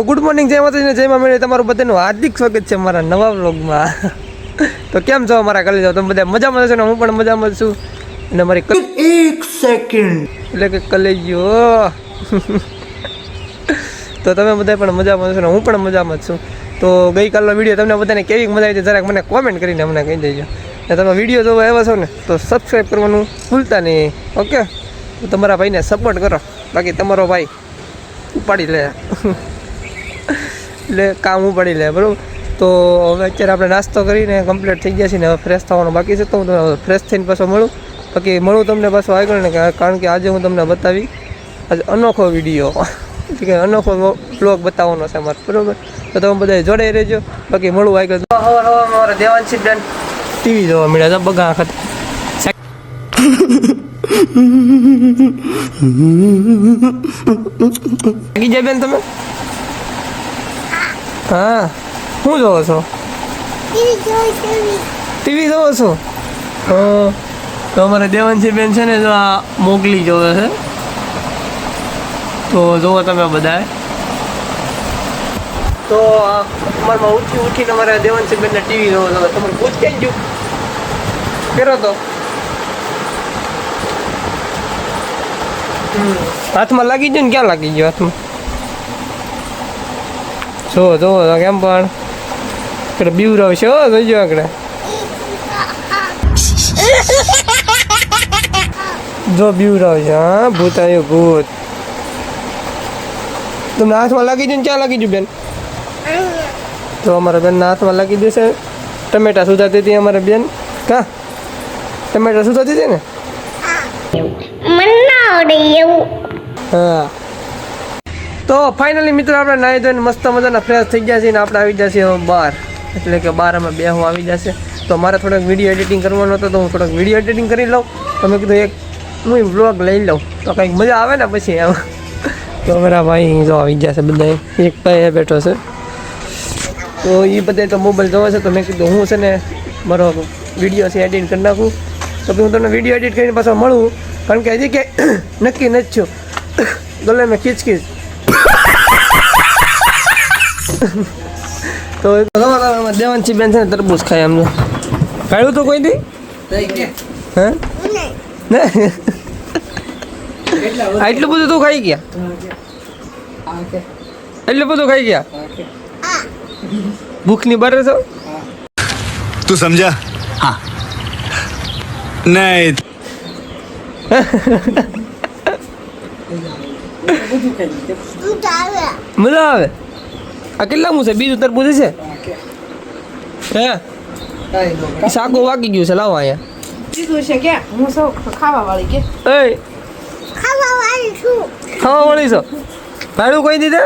Good morning, જય માતાજી, જય મા મેળે. તમારું બધાનું હાર્દિક સ્વાગત છે મારા નવા વ્લોગમાં. તો કેમ છો મારા કલેજો? તમે બધા મજામાં છો ને? હું પણ મજામાં છું. અને મારી એક સેકન્ડ એટલે કે કલેજો તો તમે બધા પણ મજામાં છો ને? હું પણ મજામાં છું. તો ગઈકાલનો વિડીયો તમને બધાને કેવી મજા આવી જરાક મને કોમેન્ટ કરીને અમને કહી દેજો. અને તમે વિડીયો જોવા આવ્યા છો ને તો સબસ્ક્રાઈબ કરવાનું ભૂલતા નહીં. ઓકે, તો તમારા ભાઈને સપોર્ટ કરો. બાકી તમારો ભાઈ ઉપાડી લે એટલે કામ ઉપાડી લે, બરાબર. તો હવે અત્યારે આપણે નાસ્તો કરીને કમ્પ્લીટ થઈ ગયા છીએ ને હવે ફ્રેશ થવાનું બાકી છે. તો હું તમને ફ્રેશ થઈને પાછો મળું તમને પાછો આગળ ને, કારણ કે આજે હું તમને બતાવી આજે અનોખો વિડીયો કે અનોખો બ્લોગ બતાવવાનો છે અમારે, બરાબર. તો તમે બધા જોડાઈ રહેજો. બાકી મળું આગળ. હવામાં મારા દેવાંશી બેન ટીવી જોવા મળ્યા છે બગા વખત. ગીજા બેન તમે હા શું જોવો છો? ટીવી જોવો છો? તો અમારે દેવાંશી બેન છે ને જો આ મોગલી જોવે છે. તો જોવો તમે બધા. તો અમારમાં ઉઠીને અમારે દેવાંશી બેનને ટીવી જોવો છો. તમારે પૂછ ક્યાં ગયું કર્યો તો હાથમાં લાગી ગયો ને? ક્યાં લાગી ગયો હાથમાં? જો કેમ પણ બીવરાવ છે. જોઈજો આગળ જો બીવરાવ છે. હા, ભૂત આવ્યું ભૂત. તમને હાથમાં લાગી ગયું ને? ક્યાં લાગી ગયું બેન? તો અમારા બેનના હાથમાં લાગી જશે. ટમેટા સુધાતી હતી અમારે બેન. કા ટમેટા સુધાતી હતી ને? હા. તો ફાઇનલી મિત્રો આપણે નાહી ધોઈને મસ્ત મજાના ફ્રેશ થઈ ગયા છીએ ને આપણે આવી જશે હવે બહાર. એટલે કે બહાર અમે બેહું આવી જશે. તો મારે થોડોક વિડીયો એડિટિંગ કરવાનો હતો તો હું થોડોક વિડીયો એડિટિંગ કરી લઉં. તો મેં કીધું એક હું વ્લોગ લઈ લઉં તો કંઈક મજા આવે ને પછી એમ. તો મારા ભાઈ જો આવી ગયા છે બધા. એક ભાઈ બેઠો છે તો એ બધા તો મોબાઈલ જોવે છે. તો મેં કીધું હું છે ને મારો વિડીયો છે એડિટ કરી નાખું. તો હું તમને વિડીયો એડિટ કરીને પાછો મળું, કારણ કે હજી ક્યાંય નક્કી નથી છું. ગલે મેં ખીચ તો દેવાંશી બેન છે ને તરબૂચ ખાય એમ. ખાયું તો કોઈ દી? હા ને એટલું બધું તું ખાઈ ગયા? એટલું બધું ખાઈ ગયા? ભૂખની બારે છો તું સમજા? હા નહીં મજા આવે. આ કેટલામું છે? બીજું તરબૂચ છે હે? શાકો વાગી ગયું છે. લાવો અહીંયા બીજું છે કે હું સૌ ખાવા વાળી કે ખાવા વાળી છો? ભાડું કોઈ દીધે?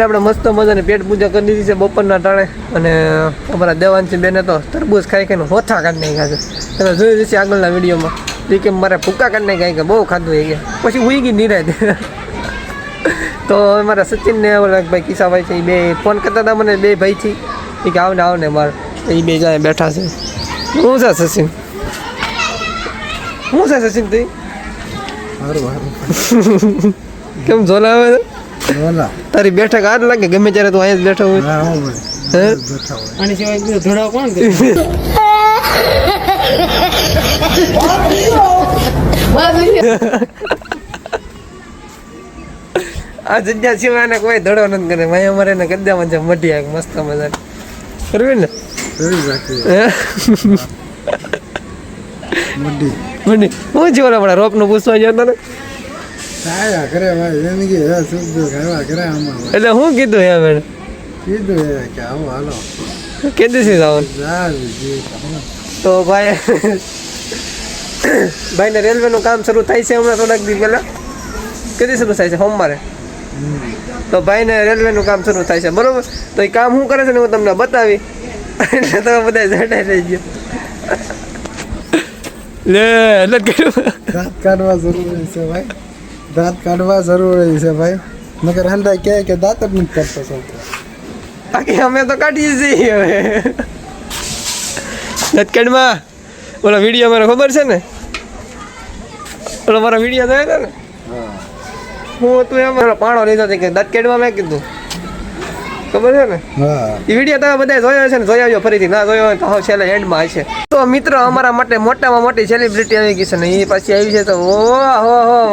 આપણે મસ્ત મજાને પેટ પૂજા કરી દીધી છે બપોરના ટાણે. અને અમારા દેવાંશી બેને તો તરબૂચ ખાઈ ખાઈને હોથા કાઢી નાખ્યા છે. તમે જોયું જશે આગળના વિડીયોમાં. એ કે મારે ભૂકા કાઢી નાખ્યા કે બહુ ખાધું એ કે પછી ઉઈ ગઈ નિરાય. તો મારા સચિનને ભાઈ કિસાભાઈ છે એ બે ફોન કરતા હતા મને, બે ભાઈથી. એ કે આવને મારે એ બે જાય બેઠા છે. શું છે સચિન? શું છે સચિન તું? કેમ ઝોલા આવે છે? તારી બેઠક આ જ લાગે ગમે ત્યારે તું અહીંયા જ બેઠો હોય. આની સિવાય બીજો ધોળાવ કોણ કરે? આ જગ્યા સિવાય એને કોઈ ધડો નથી કરે. ભાઈ અમારે એને ગદ્દામાં છે મઢી મસ્ત મજા કરવી ને. મઢી હું છું ઓલા રોપ નું પૂછવા જતો ને એટલે હું કીધું એમ એને કીધું છે તો ભાઈને રેલવેનું કામ શરૂ થાય છે હમણાં થોડાક દિવસ પહેલાં. કદી શરૂ થાય છે? સોમવારે. તો ભાઈને રેલવેનું કામ શરૂ થાય છે, બરાબર. તો એ કામ શું કરે છે ને હું તમને બતાવી એટલે તમે બધા જડાઈ રહી ગયો. લે એટલે દાંત કાઢવા જરૂરી છે ભાઈ. દાંત કાઢવા જરૂરી છે ભાઈ. નકર હંડા કે દાંત જ નથી કાઢતો છોકરો. બાકી અમે તો કાઢીએ છીએ હવે. દાંત કાઢવા ઓલા વિડીયો મને ખબર છે ને, ઓલા મારા વિડીયો જોયા હતા ને, હું હતું એમાં પાણો લીધો હતો કે દાંત કેડવા મેં કીધું, ખબર છે ને? હા એ વિડીયો તમે બધા જોયો છે ને, જોઈ આવજો ફરીથી, ના જોયો હોય તો હવે છેલ્લે એન્ડમાં હશે. તો મિત્રો અમારા માટે મોટામાં મોટી સેલિબ્રિટી આવી ગઈ છે ને, એ પાછી આવી છે તો હો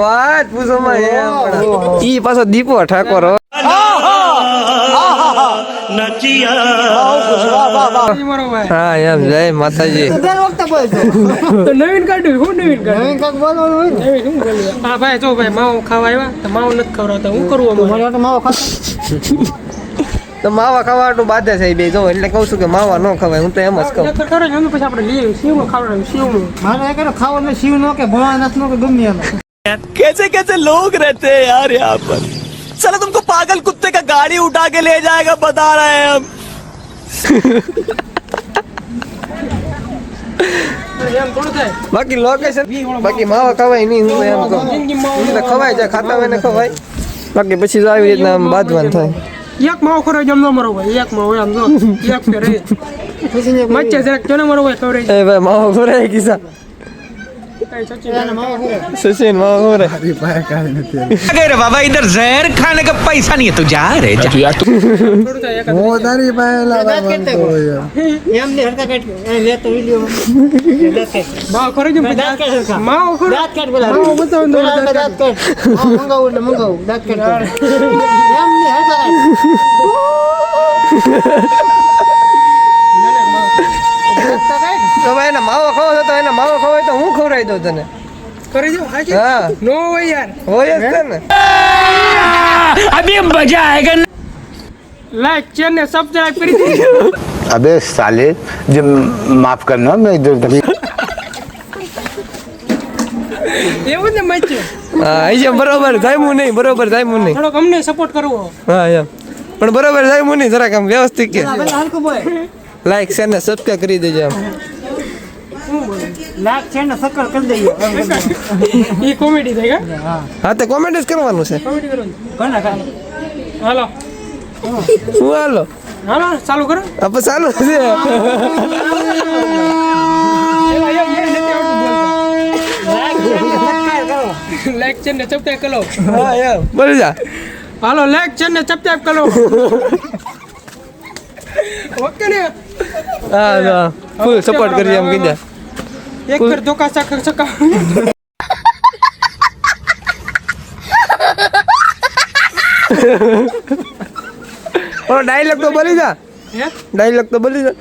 વાત પૂછોમાં એ પાછો દીપો ઠાકોર. હા એમ જય માતાજી. નવીન કાઢ્યું હું નવીન હા ભાઈ જો ભાઈ માવો ખાવા આવ્યા તો માવો નથી ખવડાવતા હું કરું તો માવા ખાવાનું બાધે છે એ બે જો, એટલે કહું છું કે માવા ન ખવાય, હું તો એમ જ કહું. પછી આપણે લઈએ શિવ ખાવડાવ્યું શિવ મારે ખાવાનું શિવ નો કે ભોળાનાથ નો કે ગમે એમ. कैसे कैसे लोग रहते हैं यार यहाँ पर. चलो तुमको पागल कुत्ते का गाड़ी उठा के ले जाएगा, बता रहे हैं हम. એમ થોડું થાય બાકી લોકેશન બાકી માવા ખવાય નહીં, હું એમ કહું. હું તો ખવાય જાય, ખાતા હોય ને ખવાય, બાકી પછી તો આવી રીતના આમ બાંધવાનું થાય. એક માવો ખરો જમ ન મરો ભાઈ એક માવો આમ જો એક ફેરે મચ્ચે જરાક કેને મરો ભાઈ ખવરે એ ભાઈ માવા ખવડાય કિસ્સા સચિન માવા ખવડાય. મારી પાસે કાંઈ નથી. अरे बाबा इधर जहर खाने का पैसा नहीं है, तू जा रे जा. થોડું થાય એક હું તારી પાસે લાવવા માંગતો હોય. એમ ને હરકા કાટ લેતો વિડિયો માવો ખરો જમ માવો ખરો દાંત કાટ બોલા માવો બતાવ દો દાંત કાટ મંગાવું એટલે મંગાવું દાંત કાટ એમ ને હરકા તો ભાઈ એને માવો ખાવો તો એને માવો ખવાય તો હું ખવડાવી દઉં તને. કરી દો હાજી હા નો હોય યાર હોય જ છે ને. अभी मजा आएगा. લાઈક ચેન ને સબસ્ક્રાઇબ કરી દેજો. अबे साले जब माफ करना मैं इधर उधर એવું ને મચ્ચે હા એ બરોબર જાયમું નહીં, બરોબર જાયમું નહીં. થોડોક અમને સપોર્ટ કરવો હા એમ પણ બરોબર જાયમું નહીં, જરાક આમ વ્યવસ્થિત કે હલકો બોય લાઈક શેર ને સબસ્ક્રાઇબ કરી દેજો આમ. લાઈક ચેન ને સકર કરી દેજો ઈ કોમેડી થાય કે હા તો કોમેન્ટ જ કરવાનું છે. કોમેડી કરો કોના કા હાલો શું હાલો હાલો ચાલુ કરો આપણે ચાલુ છે. લાઈક ચેન ને સબસ્ક્રાઇબ કરો હા એમ બોલી જા. હાલો લાઈક ચેન ને સબસ્ક્રાઇબ કરો ઓકે ને હા ફૂલ સપોર્ટ કરી એમ કીધા. એક ફેર ધોકા સકા સકા ઓ ડાયલોગ તો બોલી જા, હે ડાયલોગ તો બોલી જા.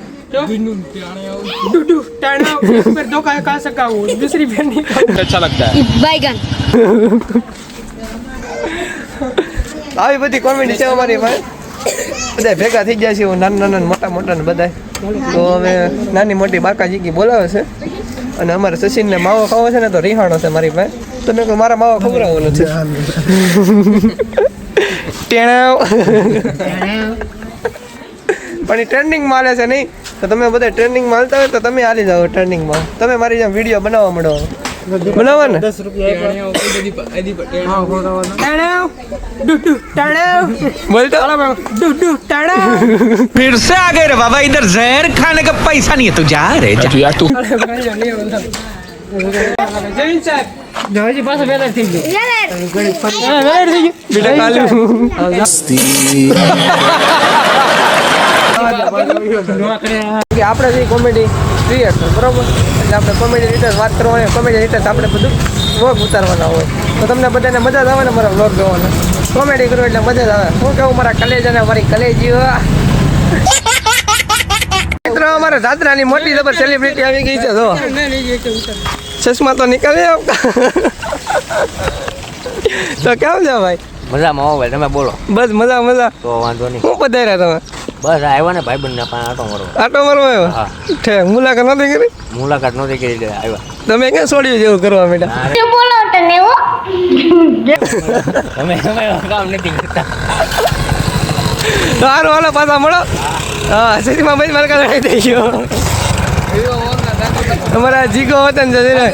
डूडू टाणा एक बार दो का सका वो दूसरी बार नहीं अच्छा लगता है बैगन આવી બધી કોમેડી છે અમારી ભાઈ, બધા ભેગા થઈ ગયા છે નાના નાના મોટા મોટા ને બધા. તો હવે નાની મોટી બાકાજીકી બોલાવે છે અને અમારે સચિનને માવો ખાવો છે ને તો રિહાણો છે મારી ભાઈ. તો મેં કહ્યું મારા માવો ખવડાવવાનો છે. ટેણાવ પણ એ ટ્રેન્ડિંગમાં હાલે છે નહીં, તો તમે બધા ટ્રેન્ડિંગમાં હાલતા હોય તો તમે હાલી જાઓ ટ્રેન્ડિંગમાં. તમે મારી જેમ વિડીયો બનાવવા માંડો, બનાવવા ને डूडू टाणा બોલતો डूडू टाणा फिर से आ गए रे बाबा, इधर जहर खाने का पैसा नहीं है, तू जा रे जा. यार तू जैन साहब જોજી પાછો વેલર થઈ ગયો વેલર થઈ ગયો બેટા કાલુ કે આપણે જે કોમેડી ક્રિએટર બરોબર, એટલે આપણે કોમેડી રીતે વાત કરવાની, કોમેડી રીતે આપણે બધું વ્લોગ ઉતારવાના હોય. તો તમને બધાને મજા જ આવે ને મારા વ્લોગ જોવાના. કોમેડી કરો એટલે મજા જ આવે. હું કહું મારા કલેજાને મારી કલેજીઓ મિત્રો, અમારે જાત્રાની મોટી જબર સેલિબ્રિટી આવી ગઈ છે. જો ચશ્મા તો નીકળે તો કેમ છે ભાઈ? મજામાં આવો ભાઈ, તમે બોલો. બસ મજા મજા. તો વાંધો નહીં. શું પધાર્યા તમે? બસ આવ્યા ને ભાઈબંધ ના પાસે આટો મારવા. આટો મારવા આવ્યો? હા. ઠેક મુલાકાત નથી કરી? મુલાકાત નહોતી કરી એટલે આવ્યા. તમે ક્યાં છોડ્યું જેવું કરવા માંડ્યા? બોલો તને હો તમે કામ નથી કરતા. સારું હાલો પાછા મળો. હા સિટીમાં ભાઈ મારે કાંઈ થઈ ગયો. તમારા જીગો હતો ને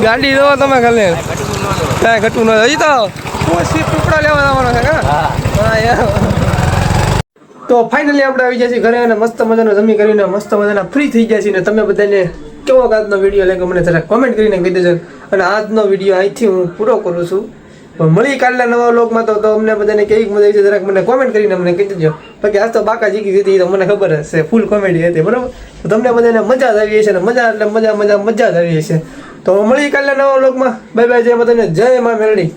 ગાડી દો તમે ખાલી કાંઈ ઘટવું ન હજી તો હું સીટ ટુકડો લેવા જવાનો છે હા યાર. તો ફાઇનલી આપણે આવી ગયા છીએ ઘરે અને મસ્ત મજાનું જમી કરીને મસ્ત મજાના ફ્રી થઈ ગયા છીએ ને તમે બધાને કેવો આજનો વિડીયો લાગ્યો મને જરા કોમેન્ટ કરીને કહી દેજો. અને આજનો વિડીયો અહીંથી હું પૂરો કરું છું. પણ મળી કાલના નવા વ્લોગમાં તો અમને બધાને કેવી મજા આવી છે જરાક મને કોમેન્ટ કરીને મને કહી દેજો. બાકી આજ તો બાકા જીકી હતી તો મને ખબર હશે ફૂલ કોમેડી હતી બરાબર. તો તમને બધાને મજા જ આવી હશે ને મજા એટલે મજા જ આવી હશે. તો મળી કાલના નવા વ્લોગમાં. બાય બાય, જય માતાને, જય મા મેરડી.